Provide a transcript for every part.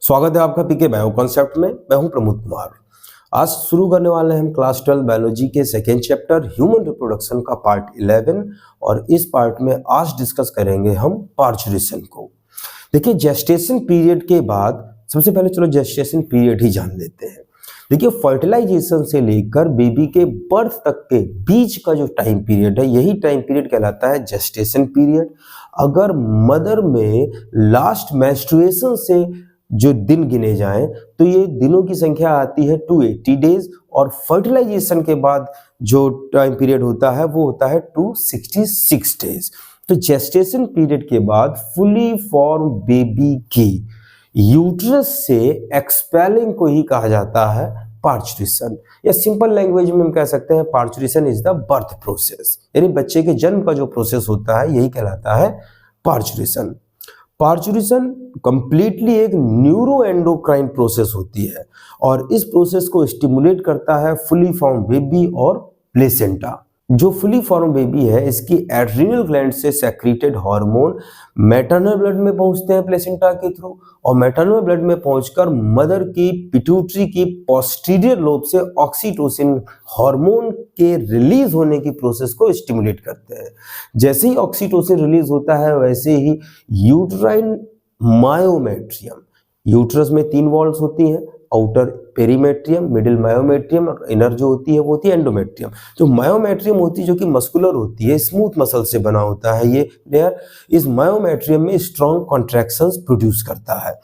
स्वागत है आपका पीके बायो कॉन्सेप्ट में। मैं हूं प्रमोद कुमार। आज शुरू करने वाले हैं हम क्लास 12 बायोलॉजी के सेकेंड चैप्टर ह्यूमन रिप्रोडक्शन का पार्ट 11 और इस पार्ट में आज डिस्कस करेंगे हम पार्चुरेशन को। देखिए, जेस्टेशन पीरियड के बाद सबसे पहले चलो जेस्टेशन पीरियड ही जान लेते हैं। देखिए, फर्टिलाइजेशन से लेकर बेबी के बर्थ तक के बीच का जो टाइम पीरियड है, यही टाइम पीरियड कहलाता है जेस्टेशन पीरियड। अगर मदर में लास्ट मेंस्ट्रुएशन से जो दिन गिने जाएं तो ये दिनों की संख्या आती है 280 डेज और फर्टिलाइजेशन के बाद जो टाइम पीरियड होता है वो होता है 266 डेज। तो जेस्टेशन पीरियड के बाद फुली फॉर्म बेबी की यूट्रस से एक्सपेलिंग को ही कहा जाता है पार्चुरेशन, या सिंपल लैंग्वेज में हम कह सकते हैं parturition is the birth process, यानी बच्चे के जन्म का जो प्रोसेस होता है यही कहलाता है पार्चुरेशन। पार्चुरेशन कंप्लीटली एक न्यूरो एंडोक्राइन प्रोसेस होती है और इस प्रोसेस को स्टिमुलेट करता है फुली फॉर्म बेबी और प्लेसेंटा। जो फुली फॉर्म बेबी है इसकी एड्रिनल ग्लैंड से सेक्रेटेड हार्मोन मैटरनल ब्लड में पहुंचते हैं प्लेसेंटा के थ्रू और मैटरनल ब्लड में पहुंचकर मदर की पिट्यूटरी की पोस्टीरियर लोब से ऑक्सीटोसिन हार्मोन के रिलीज होने की प्रोसेस को स्टिमुलेट करते हैं। जैसे ही ऑक्सीटोसिन रिलीज होता है वैसे ही यूट्राइन मायोमेट्रियम, यूट्रस में 3 वॉल्स होती हैं, आउटर पेरीमेट्रियम, मिडिल मायोमेट्रियम और इनर जो होती है वो होती है एंडोमेट्रियम। जो मायोमेट्रियम होती है जो कि मस्कुलर होती है, स्मूथ मसल से बना होता है ये लेयर, इस मायोमेट्रियम में स्ट्रॉन्ग कॉन्ट्रैक्शंस प्रोड्यूस करता है।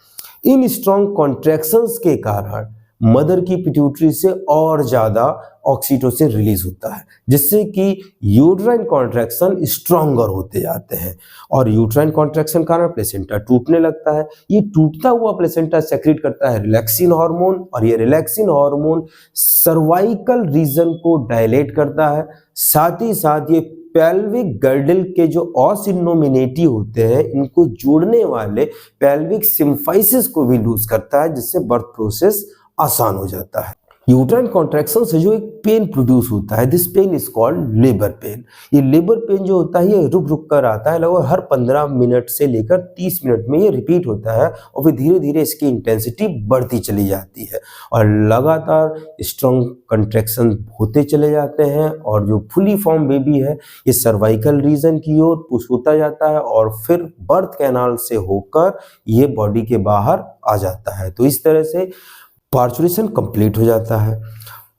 इन स्ट्रॉन्ग कॉन्ट्रैक्शंस के कारण मदर की पिट्यूटरी से और ज्यादा ऑक्सीटोसिन रिलीज होता है जिससे कि यूट्राइन कॉन्ट्रैक्शन स्ट्रॉन्गर होते जाते हैं और यूट्राइन कॉन्ट्रैक्शन कारण प्लेसेंटा टूटने लगता है। ये टूटता हुआ प्लेसेंटा सेक्रेट करता है रिलैक्सिन हार्मोन और ये रिलैक्सिन हार्मोन सर्वाइकल रीजन को डायलेट करता है। साथ ही साथ ये पेल्विक गर्डल के जो ऑसिनोमिनेटी होते हैं इनको जोड़ने वाले पेल्विक सिम्फाइसिस को भी लूज करता है जिससे बर्थ प्रोसेस आसान हो जाता है। यूट्राइन कॉन्ट्रैक्शन से जो एक पेन प्रोड्यूस होता है, this pain is called labour pain. ये लेबर पेन जो होता है ये रुक रुक कर आता है, लगभग हर 15 मिनट से लेकर 30 मिनट में ये रिपीट होता है और फिर धीरे धीरे इसकी इंटेंसिटी बढ़ती चली जाती है और लगातार स्ट्रॉन्ग कॉन्ट्रैक्शन होते चले जाते हैं और जो फुली फॉर्म बेबी है ये सर्वाइकल रीजन की ओर पुश होता जाता है और फिर बर्थ कैनाल से होकर ये बॉडी के बाहर आ जाता है। तो इस तरह से पार्चुरेशन कंप्लीट हो जाता है।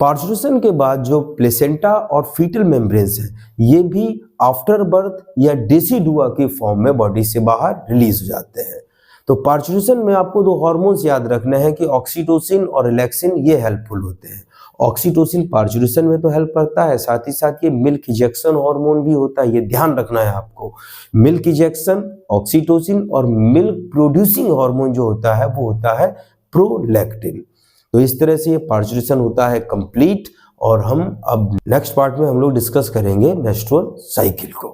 पार्चुरेशन के बाद जो प्लेसेंटा और फीटल मेम्ब्रेन्स है ये भी आफ्टर बर्थ या डेसिडुआ की फॉर्म में बॉडी से बाहर रिलीज हो जाते हैं। तो पार्चुरेशन में आपको 2 हार्मोन्स याद रखने हैं कि ऑक्सीटोसिन और रिलैक्सिन ये हेल्पफुल होते हैं। ऑक्सीटोसिन पार्चुरेशन में तो हेल्प करता है, साथ ही साथ ये मिल्क इजेक्शन हार्मोन भी होता है, ये ध्यान रखना है आपको। मिल्क इजेक्शन, ऑक्सीटोसिन और मिल्क प्रोड्यूसिंग हार्मोन जो होता है वो होता है प्रोलैक्टिन। तो इस तरह से ये पार्चुरेशन होता है कंप्लीट और हम अब नेक्स्ट पार्ट में हम लोग डिस्कस करेंगे मेंस्ट्रुअल साइकिल को।